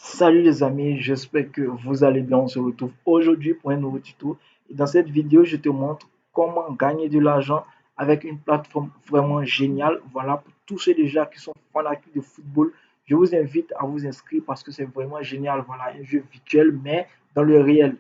Salut les amis, j'espère que vous allez bien. On se retrouve aujourd'hui pour un nouveau tuto. Et dans cette vidéo, je te montre comment gagner de l'argent avec une plateforme vraiment géniale. Voilà, pour tous ceux déjà qui sont fanatiques de football, je vous invite à vous inscrire parce que c'est vraiment génial. Voilà, un jeu virtuel, mais dans le réel.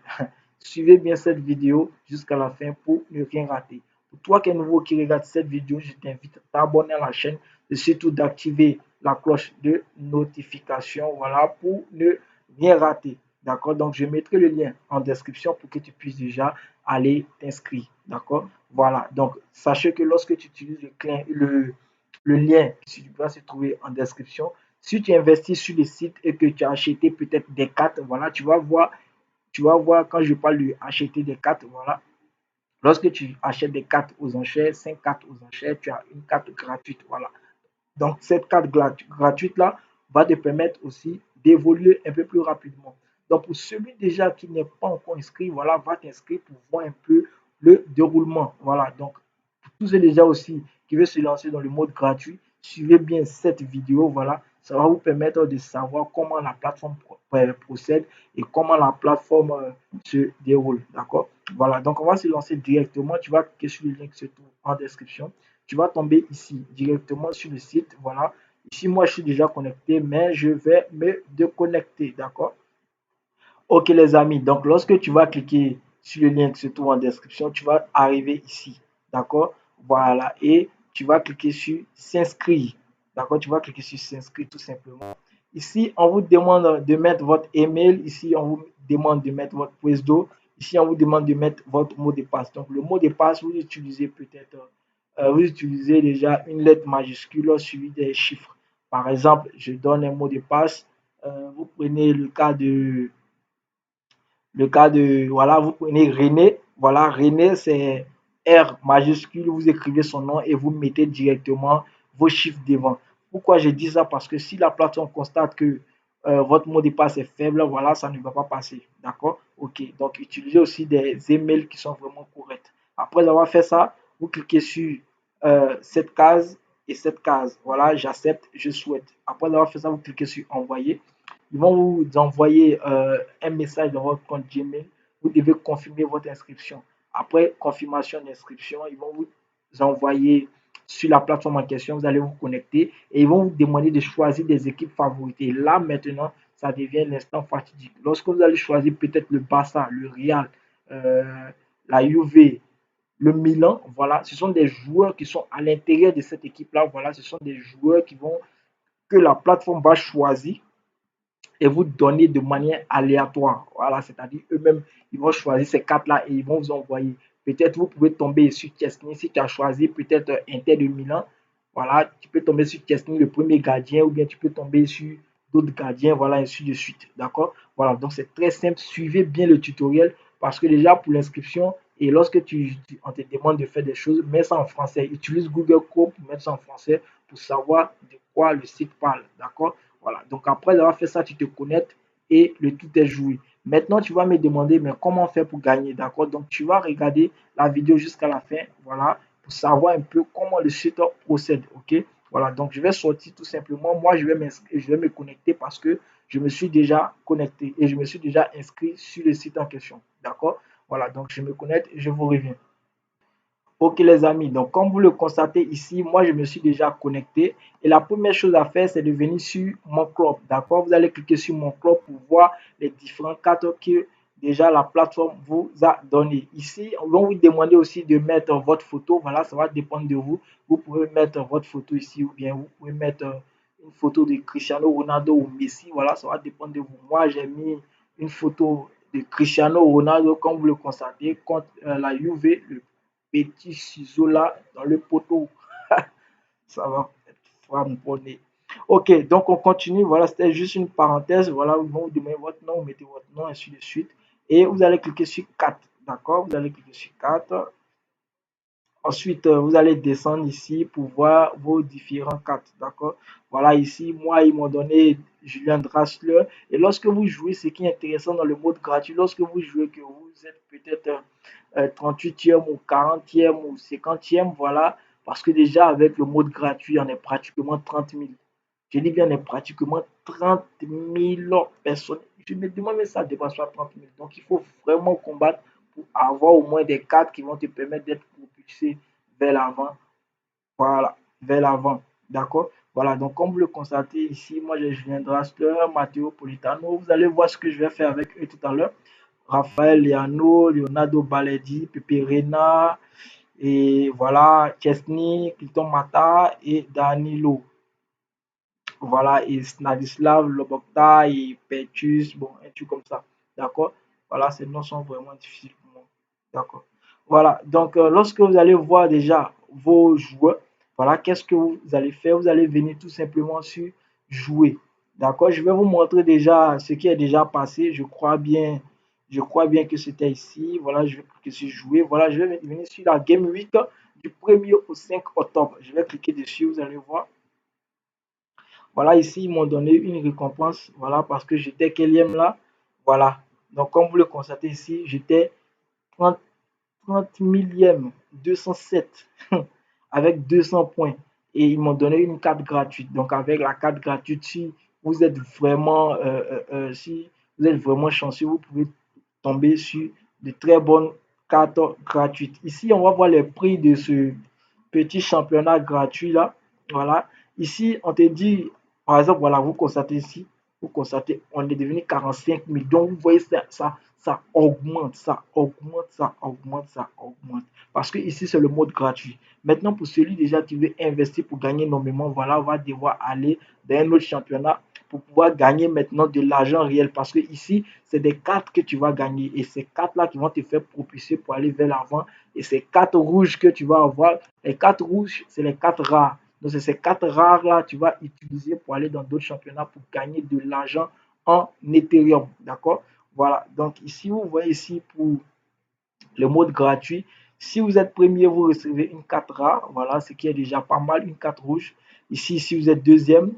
Suivez bien cette vidéo jusqu'à la fin pour ne rien rater. Pour toi qui es nouveau qui regarde cette vidéo, je t'invite à t'abonner à la chaîne et surtout d'activer la cloche de notification, voilà, pour ne rien rater. D'accord? Donc, je mettrai le lien en description pour que tu puisses déjà aller t'inscrire. D'accord? Voilà. Donc, sachez que lorsque tu utilises le lien qui doit se trouver en description, si tu investis sur le site et que tu as acheté peut-être des cartes, voilà, tu vas voir quand je parle de acheter des cartes, voilà. Lorsque tu achètes des cartes aux enchères, 5 cartes aux enchères, tu as une carte gratuite, voilà. Donc, cette carte gratuite-là va te permettre aussi d'évoluer un peu plus rapidement. Donc, pour celui déjà qui n'est pas encore inscrit, voilà, va t'inscrire pour voir un peu le déroulement. Voilà, donc, pour tous ceux déjà aussi qui veulent se lancer dans le mode gratuit, suivez bien cette vidéo. Voilà, ça va vous permettre de savoir comment la plateforme procède et comment la plateforme se déroule. D'accord? Voilà, donc on va se lancer directement. Tu vas cliquer sur le lien qui se trouve en description. Tu vas tomber ici directement sur le site. Voilà. Ici, moi, je suis déjà connecté, mais je vais me déconnecter. D'accord? Ok, les amis. Donc, lorsque tu vas cliquer sur le lien qui se trouve en description, tu vas arriver ici. D'accord? Voilà. Et tu vas cliquer sur s'inscrire. D'accord? Tu vas cliquer sur s'inscrire tout simplement. Ici, on vous demande de mettre votre email. Ici, on vous demande de mettre votre pseudo. Ici, on vous demande de mettre votre mot de passe. Donc, le mot de passe, vous utilisez peut-être, vous utilisez déjà une lettre majuscule suivie des chiffres. Par exemple, je donne un mot de passe. Vous prenez le cas de, voilà, vous prenez René. Voilà, René, c'est R majuscule. Vous écrivez son nom et vous mettez directement vos chiffres devant. Pourquoi je dis ça? Parce que si la plateforme constate que votre mot de passe est faible, voilà, ça ne va pas passer. D'accord? Ok. Donc, utilisez aussi des emails qui sont vraiment corrects. Après avoir fait ça, vous cliquez sur cette case et cette case. Voilà, j'accepte, je souhaite. Après avoir fait ça, vous cliquez sur envoyer. Ils vont vous envoyer un message dans votre compte Gmail. Vous devez confirmer votre inscription. Après confirmation d'inscription, ils vont vous envoyer sur la plateforme en question. Vous allez vous connecter et ils vont vous demander de choisir des équipes favorites. Et là, maintenant, ça devient l'instant fatidique. Lorsque vous allez choisir peut-être le Barça, le Real, la Juve, le Milan, voilà, ce sont des joueurs qui sont à l'intérieur de cette équipe-là. Voilà, ce sont des joueurs que la plateforme va choisir et vous donner de manière aléatoire. Voilà, c'est-à-dire eux-mêmes, ils vont choisir ces quatre-là et ils vont vous envoyer. Peut-être vous pouvez tomber sur Chesney si tu as choisi peut-être Inter de Milan. Voilà, tu peux tomber sur Chesney, le premier gardien, ou bien tu peux tomber sur d'autres gardiens, voilà, ainsi de suite. D'accord? Voilà, donc c'est très simple. Suivez bien le tutoriel parce que déjà pour l'inscription, et lorsque on te demande de faire des choses, mets ça en français. Utilise Google Chrome pour mettre ça en français pour savoir de quoi le site parle. D'accord? Voilà. Donc après avoir fait ça, tu te connectes et le tout est joué. Maintenant, tu vas me demander, mais comment faire pour gagner, d'accord? Donc, tu vas regarder la vidéo jusqu'à la fin, voilà, pour savoir un peu comment le site procède, ok? Voilà, donc je vais sortir tout simplement. Moi, je vais me connecter parce que je me suis déjà connecté et je me suis déjà inscrit sur le site en question, d'accord? Voilà, donc je me connecte et je vous reviens. Ok les amis, donc comme vous le constatez ici, moi je me suis déjà connecté et la première chose à faire c'est de venir sur mon club, d'accord? Vous allez cliquer sur mon club pour voir les différents cartes que déjà la plateforme vous a donné. Ici, on va vous demander aussi de mettre votre photo, voilà, ça va dépendre de vous. Vous pouvez mettre votre photo ici ou bien vous pouvez mettre une photo de Cristiano Ronaldo ou Messi, voilà, ça va dépendre de vous. Moi j'ai mis une photo de Cristiano Ronaldo comme vous le constatez contre la Juve, le petit ciseau là dans le poteau. Ça va être. Ok, donc on continue. Voilà, c'était juste une parenthèse. Voilà, vous demander votre nom, vous mettez votre nom, ainsi de suite. Et vous allez cliquer sur 4. D'accord? Vous allez cliquer sur 4. Ensuite, vous allez descendre ici pour voir vos différents cartes. D'accord? Voilà, ici, moi, ils m'ont donné Julien Draxler. Et lorsque vous jouez, ce qui est intéressant dans le mode gratuit, lorsque vous jouez, que vous êtes peut-être 38e ou 40e ou 50e, voilà, parce que déjà avec le mode gratuit, on est pratiquement 30 000. Je dis bien, on est pratiquement 30 000 personnes. Je me demande mais ça ne dépasse pas 30 000. Donc il faut vraiment combattre pour avoir au moins des cartes qui vont te permettre d'être propulsé vers l'avant. Voilà, vers l'avant. D'accord? Voilà, donc comme vous le constatez ici, moi j'ai Julien Draxler, Matteo Politano. Vous allez voir ce que je vais faire avec eux tout à l'heure. Raphaël Leano, Leonardo Baledi, Pepe Reina, et voilà, Chesney, Clinton Mata et Danilo. Voilà, et Stanislav Lobotka et Petrus, bon, un truc comme ça. D'accord? Voilà, ces noms sont vraiment difficiles pour moi. D'accord? Voilà, donc lorsque vous allez voir déjà vos joueurs, voilà, qu'est-ce que vous allez faire? Vous allez venir tout simplement sur jouer. D'accord? Je vais vous montrer déjà ce qui est déjà passé. Je crois bien que c'était ici. Voilà, je vais cliquer sur jouer. Voilà, je vais venir sur la Game Week du 1er au 5 octobre. Je vais cliquer dessus, vous allez voir. Voilà, ici, ils m'ont donné une récompense, voilà, parce que j'étais quatrième là. Voilà. Donc, comme vous le constatez ici, j'étais 30, 30 millième, 207, avec 200 points. Et ils m'ont donné une carte gratuite. Donc, avec la carte gratuite, si vous êtes vraiment, si vous êtes vraiment chanceux, vous pouvez tomber sur de très bonnes cartes gratuites. Ici, on va voir les prix de ce petit championnat gratuit là. Voilà. Ici, on te dit, par exemple, voilà, vous constatez ici, vous constatez, on est devenu 45 000. Donc, vous voyez, ça augmente, ça augmente, ça augmente, ça augmente. Parce que ici, c'est le mode gratuit. Maintenant, pour celui déjà qui veut investir pour gagner énormément, voilà, on va devoir aller dans un autre championnat pour pouvoir gagner maintenant de l'argent réel. Parce que ici, c'est des cartes que tu vas gagner. Et ces cartes-là qui vont te faire propulser pour aller vers l'avant. Et ces cartes rouges que tu vas avoir, les cartes rouges, c'est les cartes rares. Donc, c'est ces cartes rares-là que tu vas utiliser pour aller dans d'autres championnats pour gagner de l'argent en Ethereum. D'accord? Voilà. Donc, ici, vous voyez ici pour le mode gratuit. Si vous êtes premier, vous recevez une carte rare. Voilà, ce qui est déjà pas mal, une carte rouge. Ici, si vous êtes deuxième,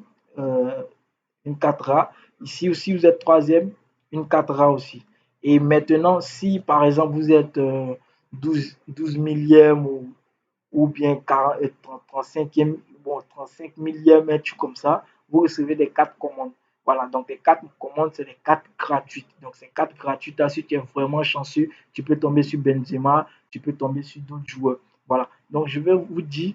une 4A. Ici aussi, vous êtes troisième, une 4A aussi. Et maintenant, si par exemple vous êtes 12 millième ou bien 40, 35e, bon, 35 millième, un truc comme ça, vous recevez des cartes commandes. Voilà, donc les cartes commandes, c'est des cartes gratuites. Donc ces cartes gratuites, là, si tu es vraiment chanceux, tu peux tomber sur Benzema, tu peux tomber sur d'autres joueurs. Voilà, donc je vais vous dire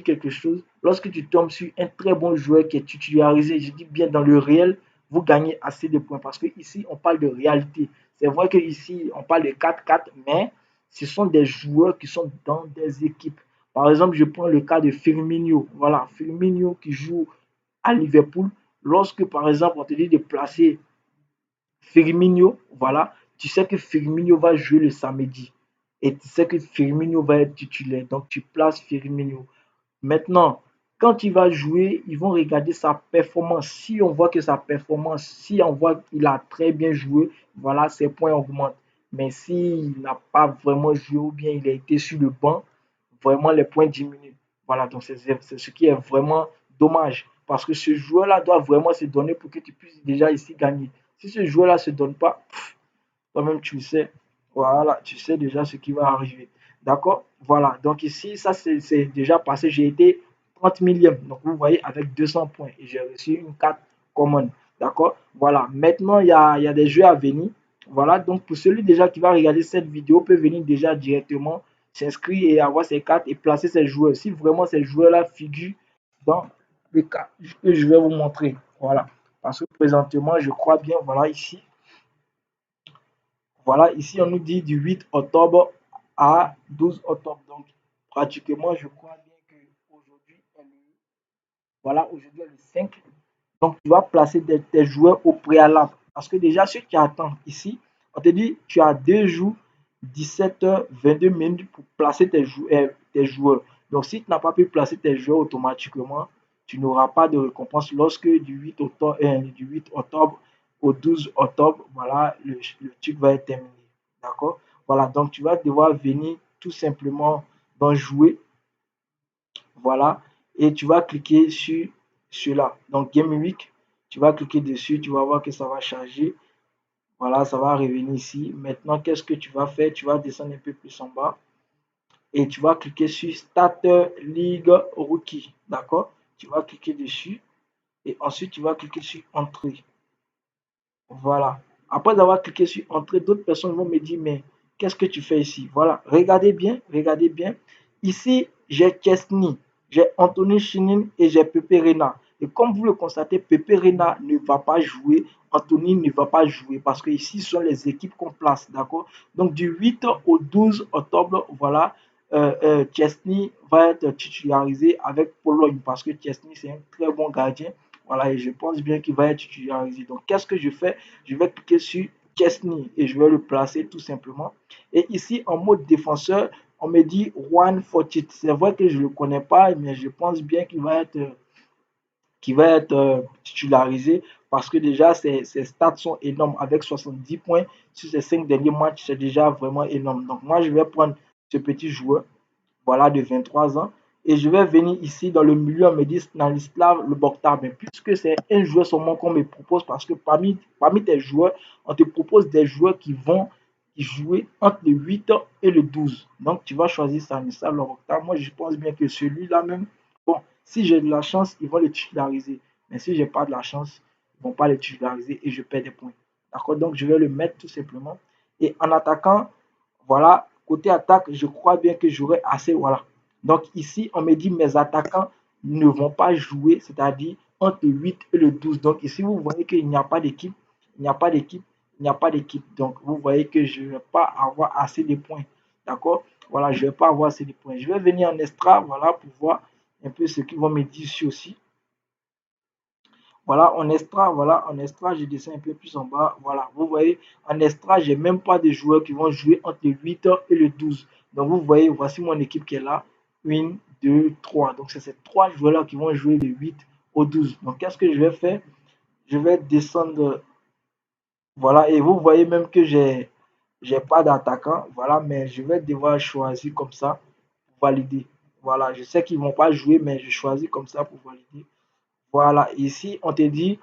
quelque chose. Lorsque tu tombes sur un très bon joueur qui est titularisé, je dis bien dans le réel, vous gagnez assez de points. Parce que ici, on parle de réalité. C'est vrai qu'ici, on parle de 4-4, mais ce sont des joueurs qui sont dans des équipes. Par exemple, je prends le cas de Firmino. Voilà, Firmino qui joue à Liverpool. Lorsque, par exemple, on te dit de placer Firmino, voilà, tu sais que Firmino va jouer le samedi. Et tu sais que Firmino va être titulaire. Donc, tu places Firmino. Maintenant, quand il va jouer, ils vont regarder sa performance. Si on voit que sa performance, si on voit qu'il a très bien joué, voilà, ses points augmentent. Mais s'il n'a pas vraiment joué ou bien il a été sur le banc, vraiment les points diminuent. Voilà, donc c'est ce qui est vraiment dommage. Parce que ce joueur-là doit vraiment se donner pour que tu puisses déjà ici gagner. Si ce joueur-là ne se donne pas, toi-même tu sais, voilà, tu sais déjà ce qui va arriver. D'accord? Voilà, donc ici, ça c'est déjà passé. J'ai été 30 millième. Donc vous voyez, avec 200 points. Et j'ai reçu une carte commune. D'accord? Voilà, maintenant il y a des jeux à venir. Voilà, donc pour celui déjà qui va regarder cette vidéo, peut venir déjà directement s'inscrire et avoir ses cartes et placer ses joueurs. Si vraiment ces joueurs-là figurent dans le cas que je vais vous montrer. Voilà. Parce que présentement, je crois bien, voilà, ici on nous dit du 8 octobre à 12 octobre. Donc, pratiquement, je crois bien qu'aujourd'hui, aujourd'hui est le 5. Donc, tu vas placer tes joueurs au préalable. Parce que déjà, ceux qui attendent ici, on te dit, tu as 2 jours, 17h, 22 minutes pour placer tes joueurs. Donc, si tu n'as pas pu placer tes joueurs automatiquement, tu n'auras pas de récompense lorsque du 8 octobre au 12 octobre, voilà, le truc va être terminé. D'accord? Voilà, donc tu vas devoir venir tout simplement dans jouer. Voilà, et tu vas cliquer sur cela. Donc, Game Week, tu vas cliquer dessus, tu vas voir que ça va charger. Voilà, ça va revenir ici. Maintenant, qu'est-ce que tu vas faire? Tu vas descendre un peu plus en bas et tu vas cliquer sur Starter League Rookie. D'accord? Tu vas cliquer dessus Et ensuite, tu vas cliquer sur Entrée. Voilà. Après avoir cliqué sur Entrée, d'autres personnes vont me dire, mais qu'est-ce que tu fais ici? Voilà. Regardez bien, regardez bien. Ici, j'ai Chesney, j'ai Anthony Chinin et j'ai Pepe Reina. Et comme vous le constatez, Pepe Reina ne va pas jouer, Anthony ne va pas jouer parce que ici, ce sont les équipes qu'on place, d'accord? Donc, du 8 au 12 octobre, voilà, Chesney va être titularisé avec Pologne parce que Chesney, c'est un très bon gardien. Voilà, et je pense bien qu'il va être titularisé. Donc, qu'est-ce que je fais? Je vais cliquer sur Chesney et je vais le placer tout simplement. Et ici, en mode défenseur, on me dit Juan Fortit. C'est vrai que je ne le connais pas, mais je pense bien qu'il va être titularisé parce que déjà, ses stats sont énormes avec 70 points sur ses 5 derniers matchs. C'est déjà vraiment énorme. Donc, moi, je vais prendre ce petit joueur, voilà, de 23 ans. Et je vais venir ici dans le milieu, on me dit Stanislav Lobotka. Mais puisque c'est un joueur seulement qu'on me propose, parce que parmi tes joueurs, on te propose des joueurs qui vont jouer entre le 8 et le 12. Donc, tu vas choisir Stanislav Lobotka. Moi, je pense bien que celui-là même, bon, si j'ai de la chance, ils vont le titulariser. Mais si j'ai pas de la chance, ils vont pas le titulariser et je perds des points. D'accord? Donc, je vais le mettre tout simplement. Et en attaquant, voilà, côté attaque, je crois bien que j'aurai assez. Voilà. Donc ici, on me dit mes attaquants ne vont pas jouer, c'est-à-dire entre le 8 et le 12. Donc ici, vous voyez qu'il n'y a pas d'équipe, il n'y a pas d'équipe, il n'y a pas d'équipe. Donc vous voyez que je ne vais pas avoir assez de points. D'accord? Voilà, je ne vais pas avoir assez de points. Je vais venir en extra, voilà, pour voir un peu ce qu'ils vont me dire ici aussi. Voilà, en extra, je descends un peu plus en bas. Voilà, vous voyez, en extra, j'ai même pas de joueurs qui vont jouer entre le 8 et le 12. Donc, vous voyez, voici mon équipe qui est là. 1, 2, 3. Donc, c'est ces trois joueurs-là qui vont jouer de 8 au 12. Donc, qu'est-ce que je vais faire? Je vais descendre. Voilà, et vous voyez même que j'ai pas d'attaquant. Voilà, mais je vais devoir choisir comme ça pour valider. Voilà, je sais qu'ils vont pas jouer, mais je choisis comme ça pour valider. Voilà, ici, on te dit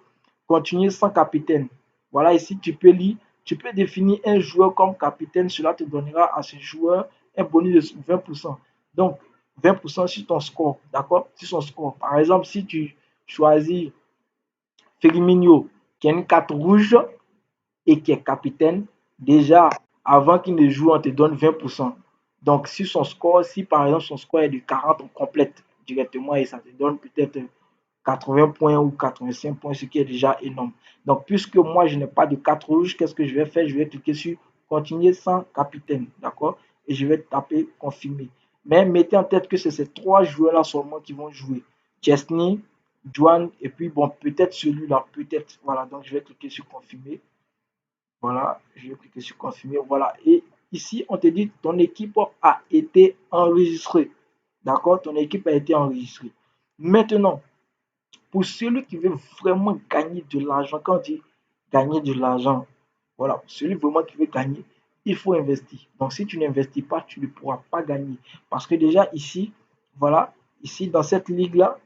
continuer sans capitaine. Voilà, ici, tu peux lire, tu peux définir un joueur comme capitaine. Cela te donnera à ce joueur un bonus de 20%. Donc, 20% sur ton score, d'accord? Sur son score. Par exemple, si tu choisis Firmino, qui a une carte rouge et qui est capitaine, déjà, avant qu'il ne joue, on te donne 20%. Donc, sur son score, si par exemple son score est de 40, on complète directement et ça te donne peut-être 80 points ou 85 points, ce qui est déjà énorme. Donc, puisque moi, je n'ai pas de carte rouge, qu'est-ce que je vais faire? Je vais cliquer sur continuer sans capitaine, d'accord? Et je vais taper confirmer. Mais mettez en tête que c'est ces trois joueurs-là seulement qui vont jouer. Chesney, Juan, et puis bon, peut-être celui-là, peut-être. Voilà, donc je vais cliquer sur confirmer. Voilà, je vais cliquer sur confirmer. Voilà, et ici, on te dit ton équipe a été enregistrée. D'accord? Ton équipe a été enregistrée. Maintenant, pour celui qui veut vraiment gagner de l'argent, quand on dit gagner de l'argent, voilà, celui vraiment qui veut gagner, il faut investir. Donc, si tu n'investis pas, tu ne pourras pas gagner. Parce que déjà ici, voilà, ici dans cette ligue-là,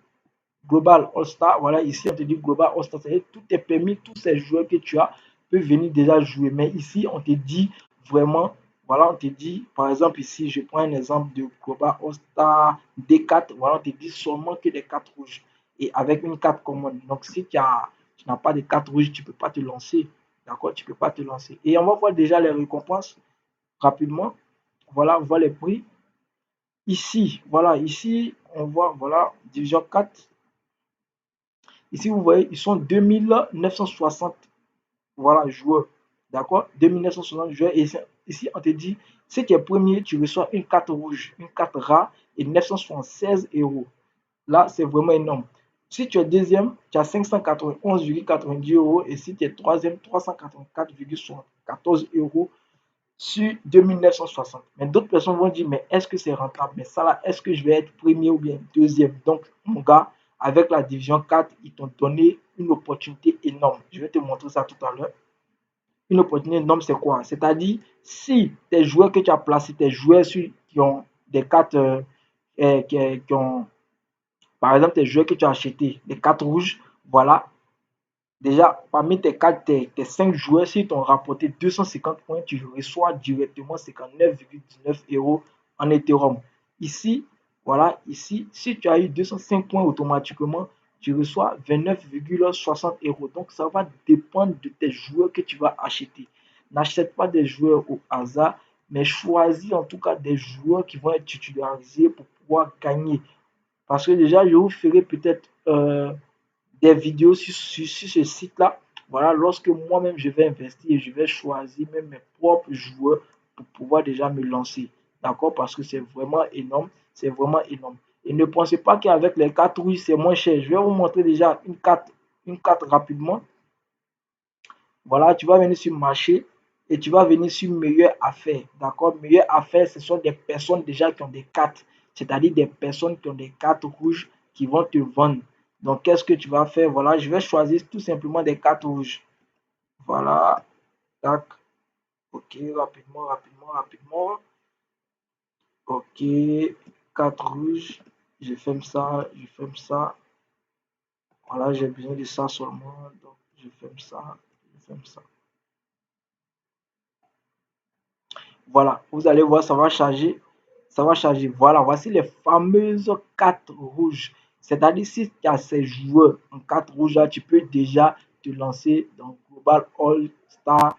Global All-Star, voilà, ici on te dit Global All-Star, c'est-à-dire tout est permis, tous ces joueurs que tu as peuvent venir déjà jouer. Mais ici, on te dit vraiment, voilà, on te dit, par exemple, ici, je prends un exemple de Global All-Star D4, voilà, on te dit seulement que des cartes rouges et avec une carte commune. Donc, si tu n'as pas de carte rouge, tu ne peux pas te lancer. D'accord? Tu ne peux pas te lancer. Et on va voir déjà les récompenses rapidement. Voilà, on voit les prix. Ici, voilà, ici, on voit, voilà, Division 4. Ici, vous voyez, ils sont 2960 voilà, joueurs. D'accord? 2960 joueurs. Et ici, on te dit, si tu es premier, tu reçois une carte rouge, une carte rare et 976 euros. Là, c'est vraiment énorme. Si tu es deuxième, tu as 591,90 euros. Et si tu es troisième, 384,14 euros sur 2960. Mais d'autres personnes vont dire, mais est-ce que c'est rentable? Mais ça là, est-ce que je vais être premier ou bien deuxième? Donc, mon gars, avec la division 4, ils t'ont donné une opportunité énorme. Je vais te montrer ça tout à l'heure. Une opportunité énorme, c'est quoi? C'est-à-dire, si tes joueurs que tu as placés, tes joueurs qui ont des cartes, qui ont, par exemple, tes joueurs que tu as achetés, des cartes rouges, voilà, déjà, parmi tes 5 joueurs, s'ils t'ont rapporté 250 points, tu reçois directement 59,19 euros en Ethereum. Ici, voilà, ici, si tu as eu 205 points automatiquement, tu reçois 29,60 euros. Donc, ça va dépendre de tes joueurs que tu vas acheter. N'achète pas des joueurs au hasard, mais choisis en tout cas des joueurs qui vont être titularisés pour pouvoir gagner. Parce que déjà, je vous ferai peut-être des vidéos sur ce site-là. Voilà, lorsque moi-même je vais investir et je vais choisir même mes propres joueurs pour pouvoir déjà me lancer. D'accord? Parce que c'est vraiment énorme. C'est vraiment énorme. Et ne pensez pas qu'avec les cartes rouges, c'est moins cher. Je vais vous montrer déjà une carte rapidement. Voilà, tu vas venir sur marché et tu vas venir sur meilleure affaire. D'accord? Meilleure affaire, ce sont des personnes déjà qui ont des cartes. C'est-à-dire des personnes qui ont des cartes rouges qui vont te vendre. Donc, qu'est-ce que tu vas faire? Voilà, je vais choisir tout simplement des cartes rouges. Voilà. Tac. Ok, rapidement, rapidement, rapidement. Ok, carte rouge. Je ferme ça, je ferme ça. Voilà, j'ai besoin de ça seulement. Donc, je ferme ça, je ferme ça. Voilà, vous allez voir, ça va charger. Ça va charger. Voilà, voici les fameuses cartes rouges. C'est-à-dire, si tu as ces joueurs en carte rouge, là, tu peux déjà te lancer dans Global All Star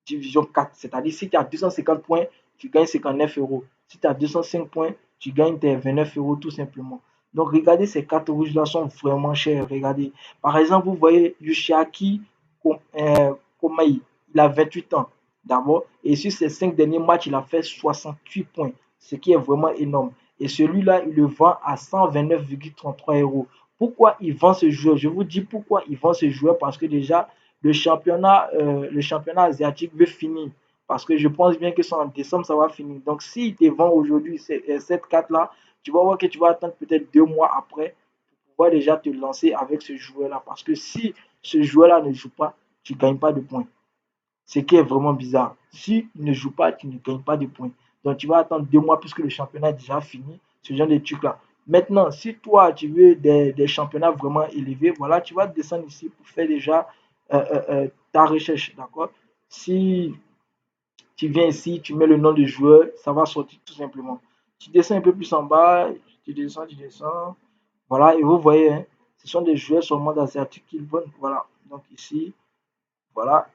Division 4. C'est-à-dire, si tu as 250 points, tu gagnes 59 euros. Si tu as 205 points, tu gagnes tes 29 euros tout simplement. Donc, regardez, ces cartes rouges-là sont vraiment chères. Regardez. Par exemple, vous voyez Yoshiaki Komai. Il a 28 ans d'abord. Et sur ses 5 derniers matchs, il a fait 68 points, ce qui est vraiment énorme. Et celui-là, il le vend à 129,33 euros. Pourquoi il vend ce joueur? Je vous dis pourquoi il vend ce joueur, parce que déjà, le championnat asiatique veut finir. Parce que je pense bien que c'est en décembre, ça va finir. Donc, s'il te vend aujourd'hui cette carte-là, tu vas voir que tu vas attendre peut-être 2 mois après pour pouvoir déjà te lancer avec ce joueur-là. Parce que si ce joueur-là ne joue pas, tu ne gagnes pas de points. Ce qui est vraiment bizarre. Si il ne joue pas, tu ne gagnes pas de points. Donc, tu vas attendre 2 mois puisque le championnat est déjà fini. Ce genre de trucs-là. Maintenant, si toi, tu veux des championnats vraiment élevés, voilà, tu vas descendre ici pour faire déjà ta recherche. D'accord? Si tu viens ici, tu mets le nom du joueur, ça va sortir tout simplement. Tu descends un peu plus en bas, tu descends, tu descends. Voilà, et vous voyez, hein, ce sont des joueurs seulement d'asiatiques qui veulent. Voilà, donc ici, voilà,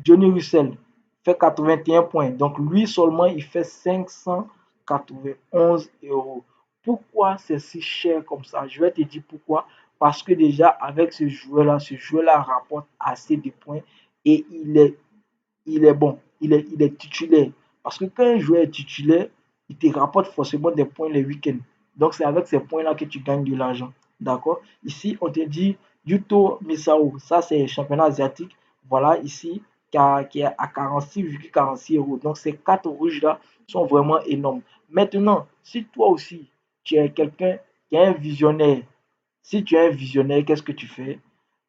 Johnny Russell fait 81 points. Donc lui seulement, il fait 591 euros. Pourquoi c'est si cher comme ça? Je vais te dire pourquoi. Parce que déjà, avec ce joueur-là rapporte assez de points et il est bon. Il est titulaire. Parce que quand un joueur est titulaire, il te rapporte forcément des points les week-ends. Donc c'est avec ces points-là que tu gagnes de l'argent. D'accord? Ici, on te dit Yuto Misao. Ça, c'est championnat asiatique. Voilà, ici, qui est à 46,46 euros. Donc ces quatre rouges-là sont vraiment énormes. Maintenant, si toi aussi, tu es quelqu'un qui est un visionnaire, si tu es un visionnaire, qu'est-ce que tu fais?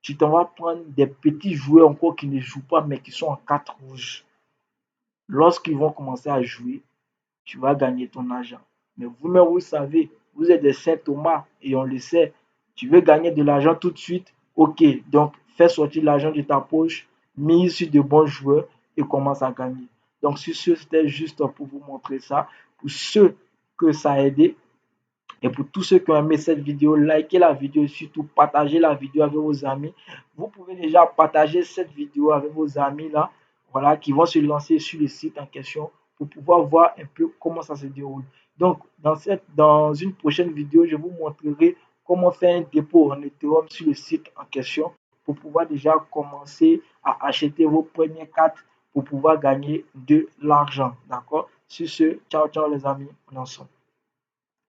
Tu t'en vas prendre des petits joueurs encore qui ne jouent pas, mais qui sont en carte rouge. Lorsqu'ils vont commencer à jouer, tu vas gagner ton argent. Mais vous-même, vous savez, vous êtes des Saint-Thomas et on le sait. Tu veux gagner de l'argent tout de suite? Ok, donc fais sortir l'argent de ta poche, mise sur de bons joueurs et commence à gagner. Donc, sur ce, c'était juste pour vous montrer ça. Pour ceux que ça a aidé, et pour tous ceux qui ont aimé cette vidéo, likez la vidéo et surtout partagez la vidéo avec vos amis. Vous pouvez déjà partager cette vidéo avec vos amis là, voilà, qui vont se lancer sur le site en question pour pouvoir voir un peu comment ça se déroule. Donc, dans une prochaine vidéo, je vous montrerai comment faire un dépôt en Ethereum sur le site en question pour pouvoir déjà commencer à acheter vos premières cartes pour pouvoir gagner de l'argent. D'accord? Sur ce, ciao, ciao les amis, on est ensemble.